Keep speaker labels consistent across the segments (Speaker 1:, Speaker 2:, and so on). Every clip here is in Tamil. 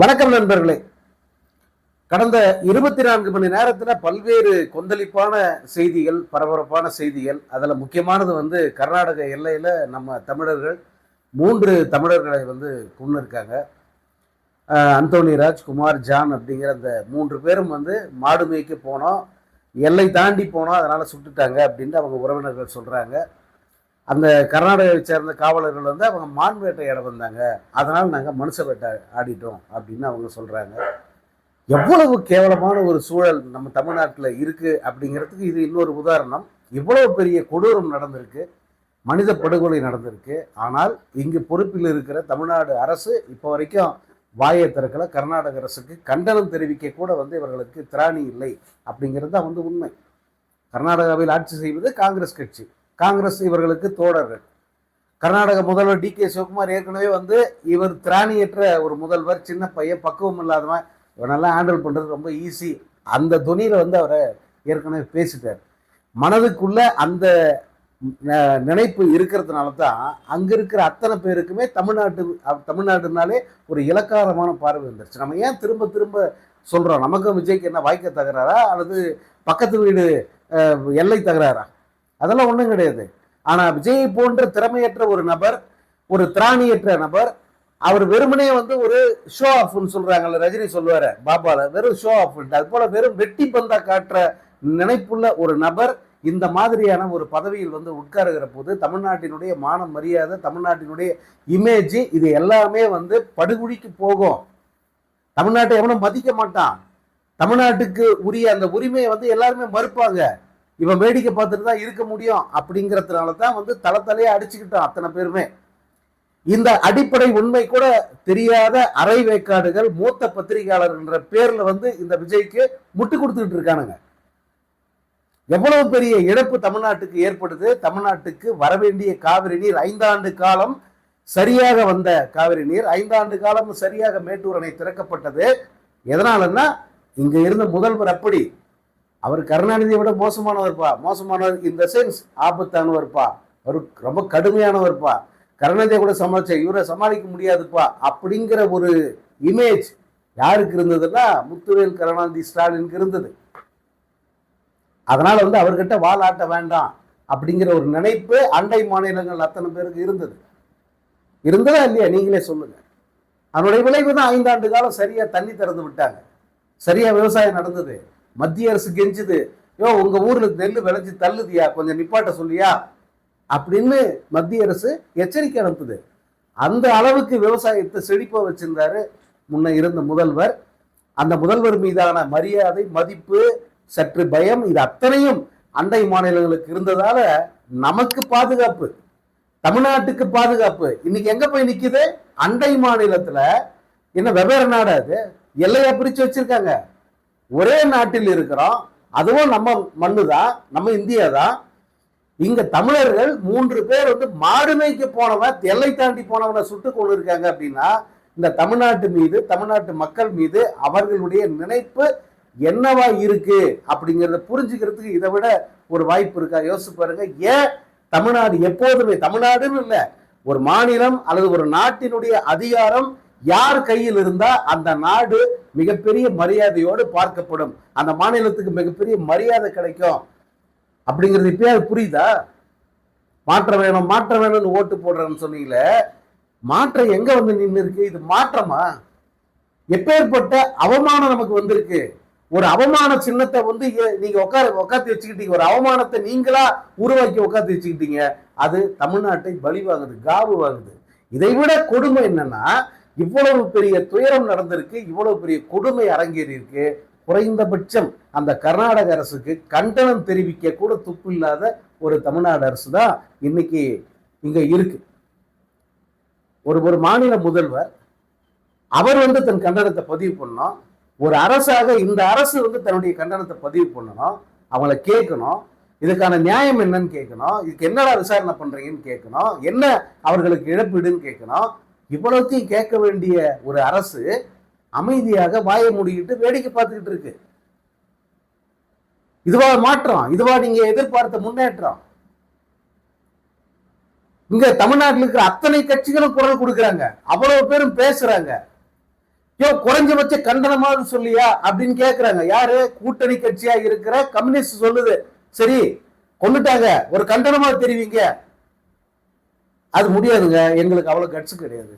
Speaker 1: வணக்கம் நண்பர்களே. கடந்த 24 மணி நேரத்தில் பல்வேறு கொந்தளிப்பான செய்திகள், பரபரப்பான செய்திகள். அதில் முக்கியமானது கர்நாடக எல்லையில் நம்ம தமிழர்கள் 3 தமிழர்களை கொன்னிருக்காங்க. அந்தோனி ராஜ், குமார், ஜான் அப்படிங்கிற அந்த 3 பேரும் மாடு மேய்க்க போனோம், எல்லை தாண்டி போனோம், அதனால் சுட்டுட்டாங்க அப்படின்னு அவங்க உறவினர்கள் சொல்கிறாங்க. அந்த கர்நாடகாவை சேர்ந்த காவலர்கள் அவங்க மான் வேட்டையாட வந்தாங்க, அதனால் நாங்கள் மனுஷ வேட்டை ஆடிட்டோம் அப்படின்னு அவங்க சொல்கிறாங்க. எவ்வளவு கேவலமான ஒரு சூழல் நம்ம தமிழ்நாட்டில் இருக்குது அப்படிங்கிறதுக்கு இது இன்னொரு உதாரணம். இவ்வளவு பெரிய கொடூரம் நடந்திருக்கு, மனித படுகொலை நடந்திருக்கு. ஆனால் இங்கு பொறுப்பில் இருக்கிற தமிழ்நாடு அரசு இப்போ வரைக்கும் வாயை திறக்கல. கர்நாடக அரசுக்கு கண்டனம் தெரிவிக்க கூட இவர்களுக்கு திராணி இல்லை அப்படிங்கிறது தான் உண்மை. கர்நாடகாவில் ஆட்சி செய்வது காங்கிரஸ் கட்சி, காங்கிரஸ் இவர்களுக்கு தோழர்கள். கர்நாடக முதல்வர் டி.கே. சிவகுமார் ஏற்கனவே இவர் திராணியற்ற ஒரு முதல்வர், சின்ன பையன், பக்குவம் இல்லாதவன், இவனெல்லாம் ஹேண்டில் பண்ணுறது ரொம்ப ஈஸி, அந்த துணியில் அவரை ஏற்கனவே பேசிட்டார். மனதுக்குள்ள அந்த நினைப்பு இருக்கிறதுனால தான் அங்கே இருக்கிற அத்தனை பேருக்குமே தமிழ்நாடுனாலே ஒரு இலக்காரமான பார்வை வந்துருச்சு. நம்ம ஏன் திரும்ப திரும்ப சொல்கிறோம், நமக்கும் விஜய்க்கு என்ன வாய்க்க தகராறா அல்லது பக்கத்து வீடு எல்லை தகராறா? அதெல்லாம் ஒன்றும் கிடையாது. ஆனால் விஜய் போன்ற திறமையற்ற ஒரு நபர், ஒரு திராணியற்ற நபர், அவர் வெறுமனே ஒரு ஷோ ஆஃப்னு சொல்றாங்கல்ல, ரஜினி சொல்லுவார் பாபால, வெறும் ஷோ ஆஃப், அது போல வெறும் வெட்டி பந்தா காட்டுற நினைப்புள்ள ஒரு நபர் இந்த மாதிரியான ஒரு பதவியில் உட்காருகிற போது தமிழ்நாட்டினுடைய மான மரியாதை, தமிழ்நாட்டினுடைய இமேஜ், இது எல்லாமே படுகுழிக்கு போகும். தமிழ்நாட்டை எவனும் மதிக்க மாட்டான். தமிழ்நாட்டுக்கு உரிய அந்த உரிமையை எல்லாருமே மறுப்பாங்க. இவன் வேடிக்கை பார்த்துட்டு தான் இருக்க முடியும் அப்படிங்கிறதுனால தான் தலையே அடிச்சுக்கிட்டான் அத்தனை பேருமே. இந்த அடிப்படை உண்மை கூட தெரியாத அரை வேக்காடுகள், மூத்த பத்திரிகையாளர்ன்ற பேர்ல இந்த விஜய்க்கு முட்டு கொடுத்துக்கிட்டு இருக்கானுங்க. எவ்வளவு பெரிய இழப்பு தமிழ்நாட்டுக்கு ஏற்படுது. தமிழ்நாட்டுக்கு வரவேண்டிய காவிரி நீர் 5 ஆண்டு காலம் சரியாக வந்த காவிரி நீர் 5 ஆண்டு காலம் சரியாக மேட்டூர் அணை திறக்கப்பட்டது. எதனாலன்னா இங்க இருந்த முதல்வர் அப்படி, அவர் கருணாநிதியை விட மோசமானவர்ப்பா. மோசமானவர் இந்த சென்ஸ், ஆபத்தானவர்ப்பா, அவர் ரொம்ப கடுமையானவர்ப்பா, கருணாநிதியை கூட சமாளிச்ச, இவரை சமாளிக்க முடியாதுப்பா அப்படிங்கிற ஒரு இமேஜ் யாருக்கு இருந்ததுன்னா முத்துவேல் கருணாநிதி ஸ்டாலினுக்கு இருந்தது. அதனால அவர்கிட்ட வால் ஆட்ட வேண்டாம் அப்படிங்கிற ஒரு நினைப்பு அண்டை மாநிலங்கள் அத்தனை பேருக்கு இருந்ததா இல்லையா? நீங்களே சொல்லுங்க. அதனுடைய விளைவு தான் 5 ஆண்டு காலம் சரியா தண்ணி திறந்து விட்டாங்க, சரியா விவசாயம் நடந்தது. மத்திய அரசு கெஞ்சுது, உங்க ஊர்ல நெல் விளைஞ்சு தள்ளுதியா, கொஞ்சம் நிப்பாட்ட சொல்லியா அப்படின்னு மத்திய அரசு எச்சரிக்கை அனுப்புது. அந்த அளவுக்கு விவசாயத்தை செழிப்பா வச்சிருந்தாரு முன்ன இருந்த முதல்வர். அந்த முதல்வர் மீதான மரியாதை, மதிப்பு, சற்று பயம், இது அத்தனையும் அண்டை மாநிலங்களுக்கு இருந்ததால நமக்கு பாதுகாப்பு, தமிழ்நாட்டுக்கு பாதுகாப்பு இன்னைக்கு எங்க போய் நிக்குது? அண்டை மாநிலத்துல. என்ன வெவ்வேறு நாடு, அது எல்லையா பிரிச்சு வச்சிருக்காங்க. ஒரே நாட்டில் இருக்கிறோம், அதுவும் நம்ம மண்ணு தான், நம்ம இந்தியா தான். இங்க தமிழர்கள் 3 பேர் மாடு மேய்க்க போனவன், எல்லை தாண்டி போனவனை சுட்டு கொண்டு இருக்காங்க அப்படின்னா இந்த தமிழ்நாட்டு மீது, தமிழ்நாட்டு மக்கள் மீது அவர்களுடைய நினைப்பு என்னவா இருக்கு அப்படிங்கிறத புரிஞ்சுக்கிறதுக்கு இதை விட ஒரு வாய்ப்பு இருக்கா? யோசிச்சு பாருங்க. ஏன் தமிழ்நாடு எப்போதுமே, தமிழ்நாடுன்னு இல்லை, ஒரு மாநிலம் அல்லது ஒரு நாட்டினுடைய அதிகாரம் யார் கையில் இருந்தா அந்த நாடு மிகப்பெரிய மரியாதையோடு பார்க்கப்படும், அந்த மாநிலத்துக்கு மிகப்பெரிய மரியாதை கிடைக்கும் அப்படிங்கிறது இப்பயாவது புரியுதா? மாற்ற வேணும், மாற்ற வேணும்னு ஓட்டு போடுறேன்னு சொன்னீங்களே, மாற்றம் எங்க நின்று இருக்கு? இது மாற்றமா? எப்பேற்பட்ட அவமானம் நமக்கு வந்திருக்கு. ஒரு அவமான சின்னத்தை நீங்க உட்காந்து வச்சுக்கிட்டீங்க, ஒரு அவமானத்தை நீங்களா உருவாக்கி உட்காந்து வச்சுக்கிட்டீங்க. அது தமிழ்நாட்டை பலி வாங்குது, காவு வாங்குது. இதை விட கொடுமை என்னன்னா, இவ்வளவு பெரிய துயரம் நடந்திருக்கு, இவ்வளவு பெரிய கொடுமை அரங்கேறி இருக்கு. குறைந்தபட்சம் அந்த கர்நாடக அரசுக்கு கண்டனம் தெரிவிக்க கூட துப்பு இல்லாத ஒரு தமிழ்நாடு அரசு தான் இன்னைக்கு இங்க இருக்கு. ஒரு மாநில முதல்வர் அவர் தன் கண்டனத்தை பதிவு பண்ணணும். ஒரு அரசாக இந்த அரசு தன்னுடைய கண்டனத்தை பதிவு பண்ணணும், அவங்கள கேட்கணும், இதுக்கான நியாயம் என்னன்னு கேட்கணும், இதுக்கு என்னடா விசாரணை பண்றீங்கன்னு கேட்கணும், என்ன அவர்களுக்கு இழப்பீடுன்னு கேட்கணும். இவ்வளவுத்தையும் கேட்க வேண்டிய ஒரு அரசு அமைதியாக வாயை மூடிக்கிட்டு வேடிக்கை பார்த்துக்கிட்டு இருக்கு. இதுவா மாற்றம்? இதுவா நீங்க எதிர்பார்த்த முன்னேற்றம்? இங்க தமிழ்நாட்டில் இருக்கிற அத்தனை கட்சிகளும் குரல் கொடுக்குறாங்க, அவ்வளவு பேரும் பேசுறாங்க. குறைஞ்சபட்ச கண்டனமாவது சொல்லியா அப்படின்னு கேட்கிறாங்க. யாரு? கூட்டணி கட்சியா இருக்கிற கம்யூனிஸ்ட் சொல்லுது. சரி, கொண்டுட்டாங்க, ஒரு கண்டனமா தெரிவிங்க. அது முடியாதுங்க, எங்களுக்கு அவ்வளவு கட்ஸ் கிடையாது.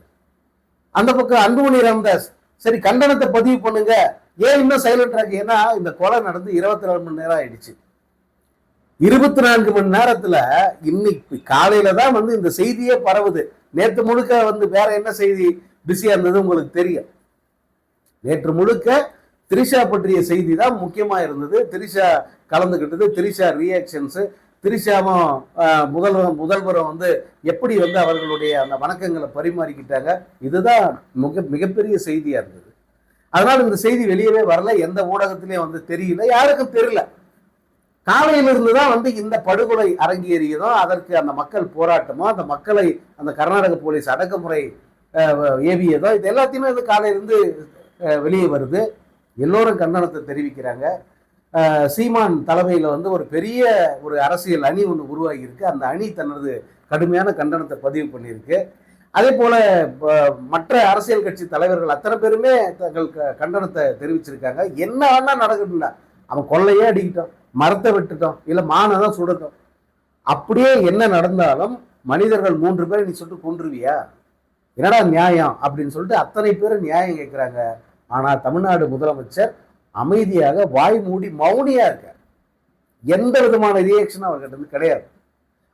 Speaker 1: அந்த பக்கம் அன்புமணி ராமதாஸ், சரி கண்டனத்தை பதிவு பண்ணுங்க. ஏன் இன்னும் சைலண்ட் ஆக்கு? ஏன்னா இந்த கொலை நடந்து 24 மணி நேரம் ஆயிடுச்சு. 24 மணி நேரத்துல இன்னைக்கு காலையில தான் வந்து இந்த செய்தியே பரவுது. நேற்று முழுக்க வேற என்ன செய்தி பிஸியா இருந்தது உங்களுக்கு தெரியும். நேற்று முழுக்க திரிஷா பற்றிய செய்தி தான் முக்கியமா இருந்தது. திரிஷா கலந்துகிட்டது, திரிஷா ரியாக்ஷன்ஸ், திரிஷாவும் முதல்வரும் எப்படி அவர்களுடைய அந்த வணக்கங்களை பரிமாறிக்கிட்டாங்க. இதுதான் மிகப்பெரிய செய்தியா இருந்தது. அதனால இந்த செய்தி வெளியவே வரல, எந்த ஊடகத்திலையும் தெரியல, யாருக்கும் தெரியல. காலையில இருந்துதான் இந்த படுகொலை அரங்கேறியதோ, அதற்கு அந்த மக்கள் போராட்டமோ, அந்த மக்களை அந்த கர்நாடக போலீஸ் அடக்குமுறை ஏவியதோ, இது எல்லாத்தையுமே காலையிலிருந்து வெளியே வருது. எல்லோரும் கண்டனத்தை தெரிவிக்கிறாங்க. சீமான் தலைமையில் ஒரு பெரிய ஒரு அரசியல் அணி ஒன்று உருவாகி இருக்கு. அந்த அணி தனது கடுமையான கண்டனத்தை பதிவு பண்ணியிருக்கு. அதே போல மற்ற அரசியல் கட்சி தலைவர்கள் அத்தனை பேருமே தங்கள் கண்டனத்தை தெரிவிச்சிருக்காங்க. என்ன வேணா நடக்கணும்னா, அவன் கொள்ளையே அடிக்கிட்டோம், மரத்தை வெட்டுட்டோம், இல்லை மானை தான் சுடட்டும், அப்படியே என்ன நடந்தாலும் மனிதர்கள் 3 பேர் நீ சொல்லிட்டு கொன்றுவியா, என்னடா நியாயம் அப்படின்னு சொல்லிட்டு அத்தனை பேரும் நியாயம் கேட்குறாங்க. ஆனால் தமிழ்நாடு முதலமைச்சர் அமைதியாக வாய் மூடி மௌனியா இருக்கார். எந்த விதமான ரியாக்ஷனும் அவர்கிட்ட கிடையாது.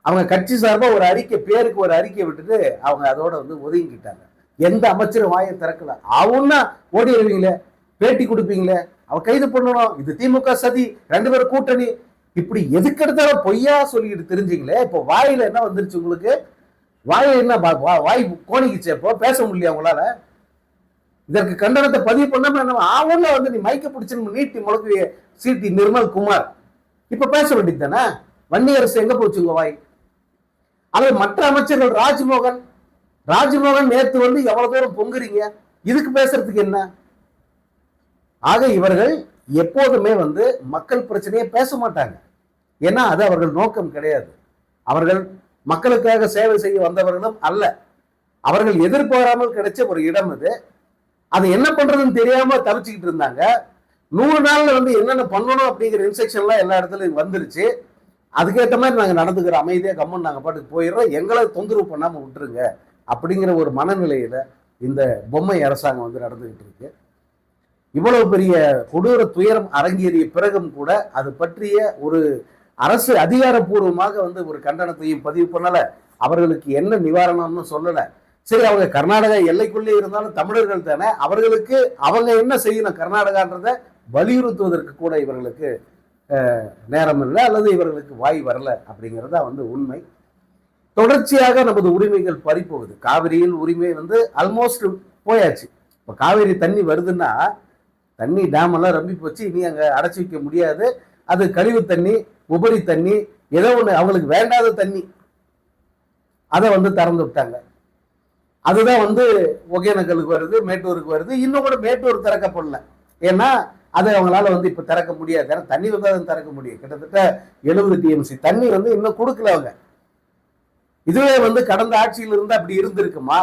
Speaker 1: அவங்க கட்சி சார்பாக ஒரு அறிக்கை, பேருக்கு ஒரு அறிக்கை விட்டுட்டு அவங்க அதோட ஒதுங்கிட்டாங்க. எந்த அமைச்சரும் வாயை திறக்கல. அவன்னா ஓடி வருவீங்களே, பேட்டி கொடுப்பீங்களே, அவ கைது பண்ணணும், இது திமுக சதி, 2 பேரும் கூட்டணி, இப்படி எதுக்கு எடுத்தாலும் பொய்யா சொல்லிட்டு தெரிஞ்சுங்களே. இப்போ வாயில என்ன வந்துருச்சு உங்களுக்கு? வாயை என்ன வாய் கோணிக்குச்சு? இப்போ பேச முடியல அவங்களால. இதற்கு கண்டனத்தை பதிவு பண்ணாம ஆவன்ல நீ மைக்க பிடிச்சுன்னு நீட்டி முழக்கு சீட்டி நிர்மல் குமார் இப்ப பேச வேண்டியது தானே? வன்னியரசு எங்க போச்சுங்க வாய்? அல்லது மற்ற அமைச்சர்கள் ராஜ்மோகன் நேற்று எவ்வளவு தூரம் பொங்குறீங்க, இதுக்கு பேசுறதுக்கு என்ன? ஆக இவர்கள் எப்போதுமே மக்கள் பிரச்சனையை பேச மாட்டாங்க. ஏன்னா அது அவர்கள் நோக்கம் கிடையாது. அவர்கள் மக்களுக்காக சேவை செய்ய வந்தவர்களும் அல்ல. அவர்கள் எதிர்பாராமல் கிடைச்ச ஒரு இடம் இது. அது என்ன பண்றதுன்னு தெரியாம தவிச்சுக்கிட்டு இருந்தாங்க. 100 நாள்ல என்னென்ன பண்ணணும் அப்படிங்கிற இன்ஸ்ட்ரக்ஷன்லாம் எல்லா இடத்துலயும் வந்துருச்சு. அதுக்கேற்ற மாதிரி நாங்கள் நடந்துக்கிறோம், அமைதியா கம்மன் நாங்கள் பாட்டுக்கு போயிடுறோம், எங்களை தொந்தரவு பண்ணாம விட்டுருங்க அப்படிங்கிற ஒரு மனநிலையில இந்த பொம்மை அரசாங்கம் நடந்துகிட்டு இருக்கு. இவ்வளவு பெரிய கொடூர துயரம் அரங்கேறிய பிறகும் கூட அது பற்றிய ஒரு அரசு அதிகாரப்பூர்வமாக ஒரு கண்டனத்தையும் பதிவு பண்ணல. அவர்களுக்கு என்ன நிவாரணம்னு சொல்லல. சரி, அவங்க கர்நாடகா எல்லைக்குள்ளே இருந்தாலும் தமிழர்கள் தானே, அவர்களுக்கு அவங்க என்ன செய்யணும் கர்நாடகான்றதை வலியுறுத்துவதற்கு கூட இவர்களுக்கு நேரம் இல்லை, அல்லது இவர்களுக்கு வாய் வரல அப்படிங்கிறதா உண்மை. தொடர்ச்சியாக நமது உரிமைகள் பறிப்போகுது. காவிரியில் உரிமை ஆல்மோஸ்ட் போயாச்சு. இப்போ காவிரி தண்ணி வருதுன்னா, தண்ணி டேம் எல்லாம் ரம்பி போச்சு, இனி அங்கே அடைச்சி வைக்க முடியாது. அது கழிவு தண்ணி, உபரி தண்ணி, ஏதோ ஒன்று அவங்களுக்கு வேண்டாத தண்ணி, அதை திறந்து விட்டாங்க. அதுதான் ஒகேனக்கலுக்கு வருது, மேட்டூருக்கு வருது. இன்னும் கூட மேட்டூர் திறக்கப்படல. ஏன்னா அதை அவங்களால இப்ப திறக்க முடியாது. ஏன்னா தண்ணி தான் திறக்க முடியும். கிட்டத்தட்ட 70 TMC தண்ணி இன்னும் கொடுக்கல அவங்க. இதுவே கடந்த ஆட்சியில் இருந்து அப்படி இருந்திருக்குமா?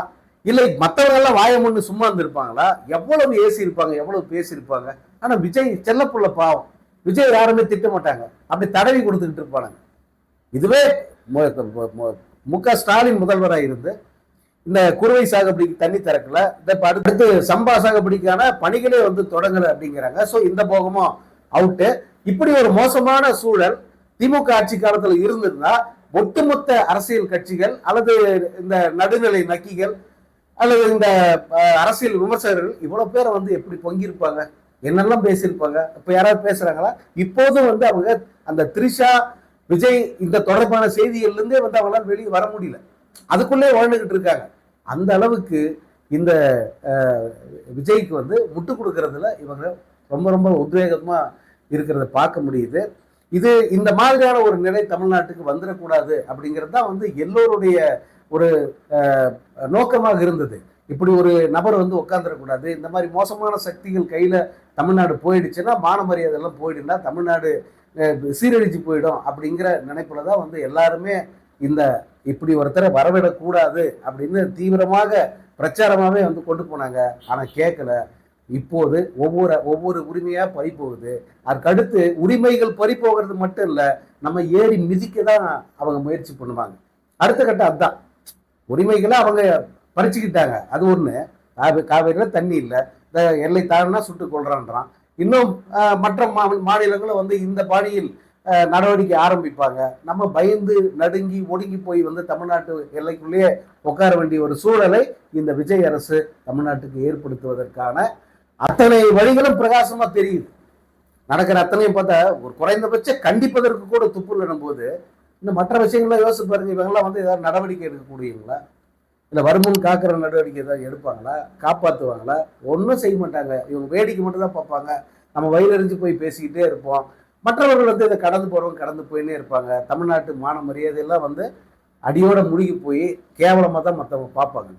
Speaker 1: இல்லை மற்றவர்களெல்லாம் வாயமுன்னு சும்மா இருந்திருப்பாங்களா? எவ்வளவு ஏசி இருப்பாங்க, எவ்வளவு பேசியிருப்பாங்க. ஆனா விஜய் செல்லப்புள்ள பாவம், விஜய் யாருமே திட்ட மாட்டாங்க, அப்படி தடவி கொடுத்துக்கிட்டு இருப்பாங்க. இதுவே மு.க. ஸ்டாலின் முதல்வராக இருந்து இந்த குறுவை சாகுபடிக்கு தண்ணி திறக்கல, அடுத்து சம்பா சாகுபடிக்கான பணிகளே தொடங்கல அப்படிங்கிறாங்க. ஸோ இந்த போகமும் அவுட்டு. இப்படி ஒரு மோசமான சூழல் திமுக ஆட்சி காலத்தில் இருந்திருந்தா ஒட்டுமொத்த அரசியல் கட்சிகள் அல்லது இந்த நடுநிலை நக்கிகள் அல்லது இந்த அரசியல் விமர்சகர்கள் இவ்வளவு பேரை எப்படி பொங்கியிருப்பாங்க, என்னெல்லாம் பேசியிருப்பாங்க. இப்ப யாராவது பேசுறாங்களா? இப்போதும் அவங்க அந்த திரிஷா விஜய் இந்த தொடர்பான செய்திகள்ல இருந்தே அவங்களால வெளியே வர முடியல, அதுக்குள்ளே வாழ்ந்துகிட்டு இருக்காங்க. அந்த அளவுக்கு இந்த விஜய்க்கு முட்டு கொடுக்கறதுல இவங்க ரொம்ப ரொம்ப உத்வேகமா இருக்கிறத பார்க்க முடியுது. இது இந்த மாதிரியான ஒரு நிலை தமிழ்நாட்டுக்கு வந்துடக்கூடாது அப்படிங்கிறது தான் எல்லோருடைய ஒரு நோக்கமாக இருந்தது. இப்படி ஒரு நபர் உட்காந்துடக்கூடாது, இந்த மாதிரி மோசமான சக்திகள் கையில தமிழ்நாடு போயிடுச்சுன்னா மான மரியாதை எல்லாம் போயிடுன்னா தமிழ்நாடு சீரழிச்சு போயிடும் அப்படிங்கிற நினைப்புல தான் எல்லாருமே இந்த இப்படி ஒருத்தரை வரவிடக்கூடாது அப்படின்னு தீவிரமாக பிரச்சாரமாகவே கொண்டு போனாங்க. ஆனால் கேட்கல. இப்போது ஒவ்வொரு ஒவ்வொரு உரிமையா பறி போகுது. அதுக்கடுத்து உரிமைகள் பறி போகிறது மட்டும் இல்ல, நம்ம ஏறி மிதிக்க தான் அவங்க முயற்சி பண்ணுவாங்க. அடுத்த கட்டம் அதுதான். உரிமைகளை அவங்க பறிச்சுக்கிட்டாங்க, அது ஒண்ணு. காவிரியில தண்ணி இல்லை, இந்த எல்லை தாண்டினா சுட்டுக் கொள்றான்றான். இன்னும் மற்ற மாநிலங்களும் வந்து இந்த பாணியில் நடவடிக்கை ஆரம்பிப்பாங்க. நம்ம பயந்து நடுங்கி ஒடுங்கி போய் வந்து தமிழ்நாட்டு எல்லைக்குள்ளேயே உட்கார வேண்டிய ஒரு சூழலை இந்த விஜய் அரசு தமிழ்நாட்டுக்கு ஏற்படுத்துவதற்கான அத்தனை வழிகளும் பிரகாசமா தெரியுது. நடக்கிற அத்தனையும் பார்த்தா ஒரு குறைந்தபட்ச கண்டிப்பதற்கு கூட துப்பு இல்லைன்னும் போது இந்த மற்ற விஷயங்கள்லாம் யோசிச்சு பாருங்க. இவங்கெல்லாம் வந்து ஏதாவது நடவடிக்கை எடுக்கக்கூடியவங்களா, இல்லை வருமுன் காக்கிற நடவடிக்கை ஏதாவது எடுப்பாங்களா, காப்பாற்றுவாங்களா? ஒன்றும் செய்ய மாட்டாங்க. இவங்க வேடிக்கை மட்டும் தான் பார்ப்பாங்க. நம்ம வயிறறிஞ்சு போய் பேசிக்கிட்டே இருப்போம். மற்றவர்கள் வந்து இதை கடந்து போகிறவங்க கடந்து போயின்னே இருப்பாங்க. தமிழ்நாட்டு மான மரியாதையெல்லாம் வந்து அடியோட முழுகி போய் கேவலமாக தான் மற்றவங்க பார்ப்பாங்க.